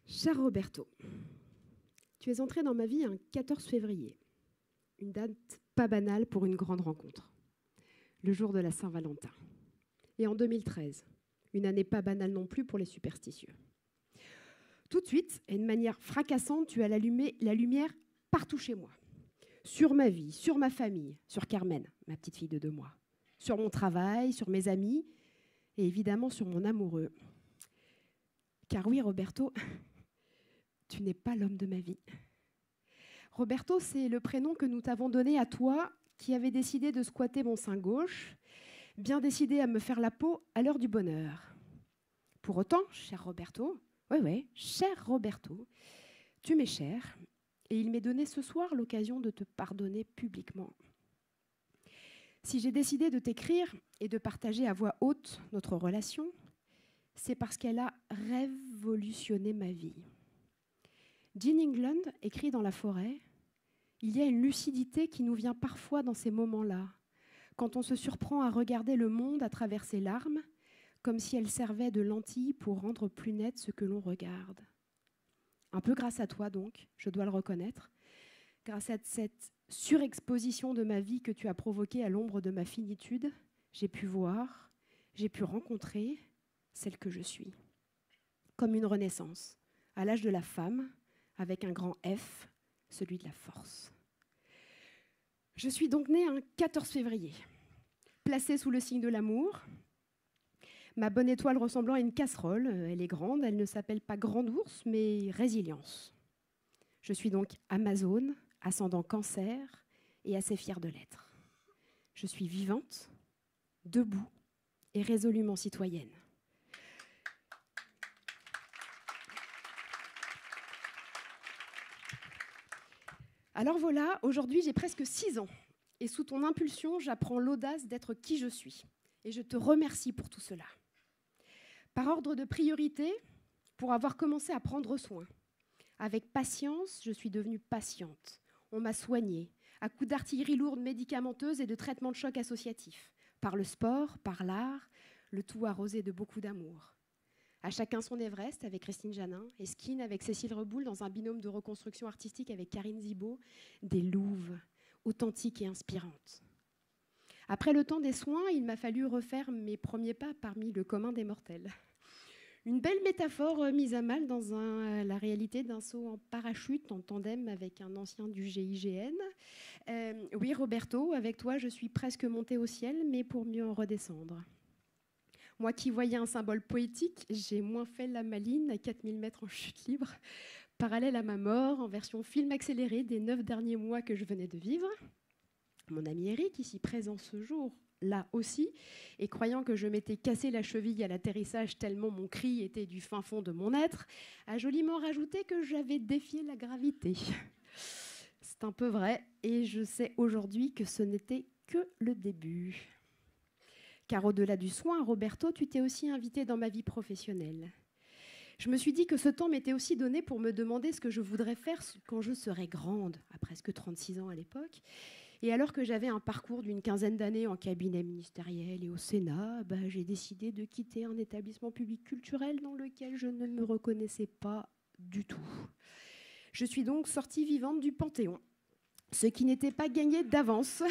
Cher Roberto, tu es entré dans ma vie un 14 février, une date pas banale pour une grande rencontre, le jour de la Saint-Valentin. Et en 2013, une année pas banale non plus pour les superstitieux. Tout de suite, et de manière fracassante, tu as allumé la lumière partout chez moi. Sur ma vie, sur ma famille, sur Carmen, ma petite fille de 2 mois, sur mon travail, sur mes amis et évidemment sur mon amoureux. Car oui, Roberto, tu n'es pas l'homme de ma vie. Roberto, c'est le prénom que nous t'avons donné à toi qui avais décidé de squatter mon sein gauche, bien décidé à me faire la peau à l'heure du bonheur. Pour autant, cher Roberto, cher Roberto, tu m'es cher et il m'est donné ce soir l'occasion de te pardonner publiquement. Si j'ai décidé de t'écrire et de partager à voix haute notre relation, c'est parce qu'elle a révolutionné ma vie. Jean England écrit dans La forêt, « Il y a une lucidité qui nous vient parfois dans ces moments-là, quand on se surprend à regarder le monde à travers ses larmes, comme si elles servaient de lentilles pour rendre plus net ce que l'on regarde. » Un peu grâce à toi donc, je dois le reconnaître, grâce à cette surexposition de ma vie que tu as provoquée à l'ombre de ma finitude, j'ai pu voir, j'ai pu rencontrer celle que je suis. Comme une renaissance, à l'âge de la femme, avec un grand F, celui de la force. Je suis donc née un 14 février, placée sous le signe de l'amour. Ma bonne étoile ressemblant à une casserole, elle est grande, elle ne s'appelle pas Grand Ours, mais Résilience. Je suis donc Amazone, ascendant Cancer, et assez fière de l'être. Je suis vivante, debout et résolument citoyenne. Alors voilà, aujourd'hui j'ai presque 6 ans et sous ton impulsion, j'apprends l'audace d'être qui je suis. Et je te remercie pour tout cela. Par ordre de priorité, pour avoir commencé à prendre soin. Avec patience, je suis devenue patiente. On m'a soignée, à coups d'artillerie lourde médicamenteuse et de traitements de choc associatifs. Par le sport, par l'art, le tout arrosé de beaucoup d'amour. À chacun son Everest avec Christine Janin, et Skin avec Cécile Reboul dans un binôme de reconstruction artistique avec Karine Zibo, des louves authentiques et inspirantes. Après le temps des soins, il m'a fallu refaire mes premiers pas parmi le commun des mortels. Une belle métaphore mise à mal dans la réalité d'un saut en parachute en tandem avec un ancien du GIGN. Oui, Roberto, avec toi, je suis presque montée au ciel, mais pour mieux en redescendre. Moi qui voyais un symbole poétique, j'ai moins fait la maline à 4000 mètres en chute libre, parallèle à ma mort, en version film accéléré des 9 derniers mois que je venais de vivre. Mon ami Eric, ici présent ce jour, là aussi, et croyant que je m'étais cassé la cheville à l'atterrissage tellement mon cri était du fin fond de mon être, a joliment rajouté que j'avais défié la gravité. C'est un peu vrai, et je sais aujourd'hui que ce n'était que le début. Car au-delà du soin, Roberto, tu t'es aussi invité dans ma vie professionnelle. Je me suis dit que ce temps m'était aussi donné pour me demander ce que je voudrais faire quand je serai grande, à presque 36 ans à l'époque. Et alors que j'avais un parcours d'une 15aine d'années en cabinet ministériel et au Sénat, j'ai décidé de quitter un établissement public culturel dans lequel je ne me reconnaissais pas du tout. Je suis donc sortie vivante du Panthéon, ce qui n'était pas gagné d'avance.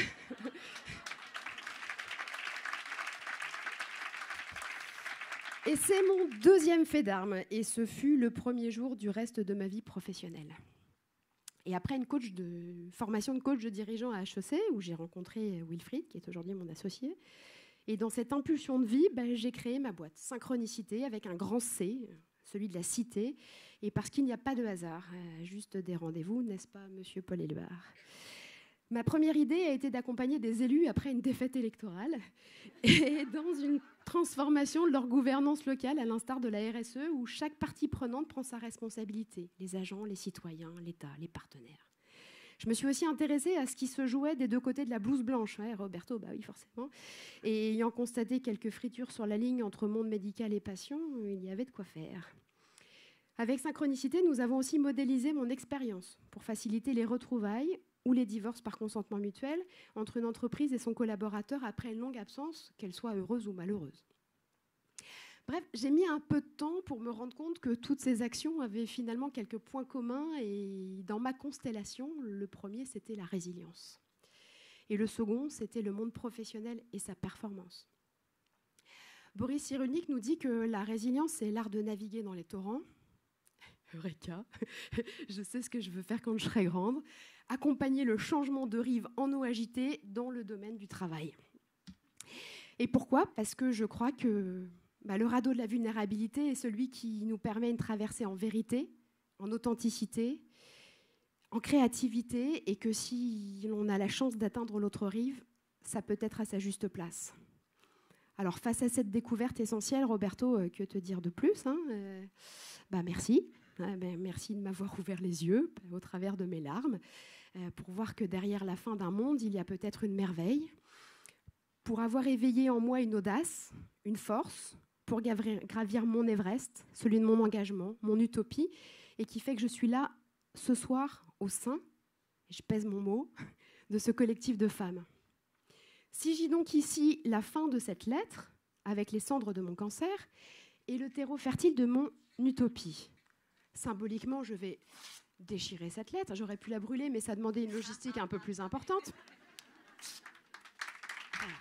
Et c'est mon deuxième fait d'armes, et ce fut le premier jour du reste de ma vie professionnelle. Et après une formation de coach de dirigeant à HEC, où j'ai rencontré Wilfried, qui est aujourd'hui mon associé, et dans cette impulsion de vie, j'ai créé ma boîte Synchronicité avec un grand C, celui de la cité, et parce qu'il n'y a pas de hasard, juste des rendez-vous, n'est-ce pas, monsieur Paul Éluard ? Ma première idée a été d'accompagner des élus après une défaite électorale et dans une transformation de leur gouvernance locale, à l'instar de la RSE, où chaque partie prenante prend sa responsabilité, les agents, les citoyens, l'État, les partenaires. Je me suis aussi intéressée à ce qui se jouait des deux côtés de la blouse blanche, Roberto, oui forcément, et ayant constaté quelques fritures sur la ligne entre monde médical et patient, il y avait de quoi faire. Avec Synchronicité, nous avons aussi modélisé mon expérience pour faciliter les retrouvailles ou les divorces par consentement mutuel entre une entreprise et son collaborateur après une longue absence, qu'elle soit heureuse ou malheureuse. Bref, j'ai mis un peu de temps pour me rendre compte que toutes ces actions avaient finalement quelques points communs. Et dans ma constellation, le premier, c'était la résilience. Et le second, c'était le monde professionnel et sa performance. Boris Cyrulnik nous dit que la résilience, c'est l'art de naviguer dans les torrents. Eureka, je sais ce que je veux faire quand je serai grande. Accompagner le changement de rive en eau agitée dans le domaine du travail. Et pourquoi ? Parce que je crois que le radeau de la vulnérabilité est celui qui nous permet une traversée en vérité, en authenticité, en créativité, et que si on a la chance d'atteindre l'autre rive, ça peut être à sa juste place. Alors face à cette découverte essentielle, Roberto, que te dire de plus, merci. Merci de m'avoir ouvert les yeux au travers de mes larmes, pour voir que derrière la fin d'un monde, il y a peut-être une merveille, pour avoir éveillé en moi une audace, une force, pour gravir mon Everest, celui de mon engagement, mon utopie, et qui fait que je suis là ce soir au sein, et je pèse mon mot, de ce collectif de femmes. Si j'ai donc ici la fin de cette lettre, avec les cendres de mon cancer, et le terreau fertile de mon utopie. Symboliquement, je vais déchirer cette lettre. J'aurais pu la brûler, mais ça demandait une logistique un peu plus importante. Voilà.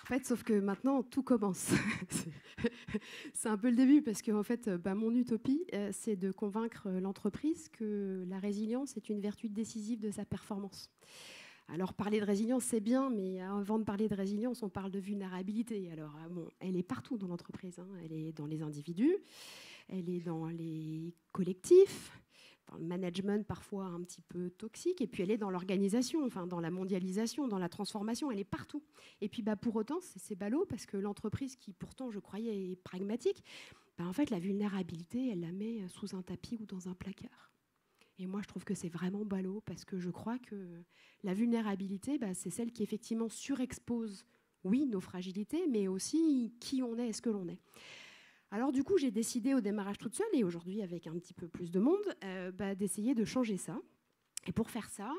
En fait, sauf que maintenant, tout commence. C'est un peu le début, parce que en fait, mon utopie, c'est de convaincre l'entreprise que la résilience est une vertu décisive de sa performance. Alors, parler de résilience, c'est bien, mais avant de parler de résilience, on parle de vulnérabilité. Alors, elle est partout dans l'entreprise. Elle est dans les individus, elle est dans les collectifs, dans le management parfois un petit peu toxique, et puis elle est dans l'organisation, dans la mondialisation, dans la transformation, elle est partout. Et puis, pour autant, c'est ballot, parce que l'entreprise qui, pourtant, je croyais, est pragmatique, en fait, la vulnérabilité, elle la met sous un tapis ou dans un placard. Et moi, je trouve que c'est vraiment ballot, parce que je crois que la vulnérabilité, c'est celle qui effectivement surexpose, oui, nos fragilités, mais aussi qui on est et ce que l'on est. Alors du coup, j'ai décidé au démarrage toute seule, et aujourd'hui avec un petit peu plus de monde, d'essayer de changer ça. Et pour faire ça,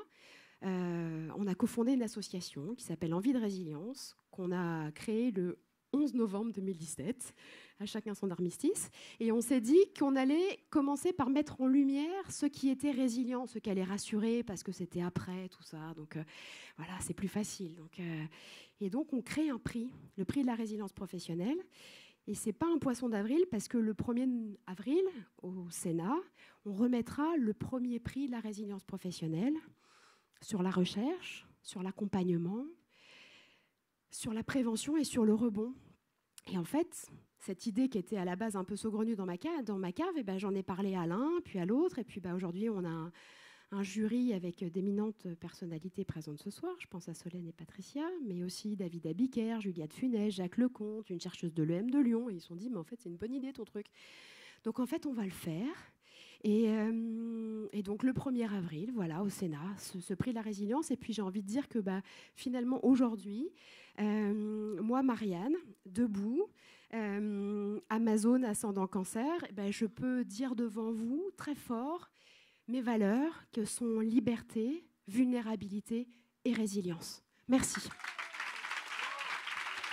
on a cofondé une association qui s'appelle Envie de Résilience, qu'on a créée le 11 novembre 2017, à chacun son armistice, et on s'est dit qu'on allait commencer par mettre en lumière ceux qui étaient résilients, ceux qui allaient rassurer, parce que c'était après, tout ça, donc voilà, c'est plus facile. Et donc on crée un prix, le prix de la résilience professionnelle, et c'est pas un poisson d'avril, parce que le 1er avril, au Sénat, on remettra le premier prix de la résilience professionnelle sur la recherche, sur l'accompagnement, sur la prévention et sur le rebond. Et en fait, cette idée qui était à la base un peu saugrenue dans ma cave, j'en ai parlé à l'un, puis à l'autre, et puis aujourd'hui on a un jury avec d'éminentes personnalités présentes ce soir. Je pense à Solène et Patricia, mais aussi David Abiker, Juliette Funès, Jacques Lecomte, une chercheuse de l'EM de Lyon, et ils se sont dit, mais en fait c'est une bonne idée ton truc. Donc en fait on va le faire. Et donc le 1er avril, voilà, au Sénat, ce prix de la résilience. Et puis j'ai envie de dire que finalement aujourd'hui, moi Marianne, debout, Amazon ascendant cancer, je peux dire devant vous très fort mes valeurs que sont liberté, vulnérabilité et résilience. Merci.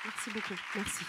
Merci beaucoup. Merci.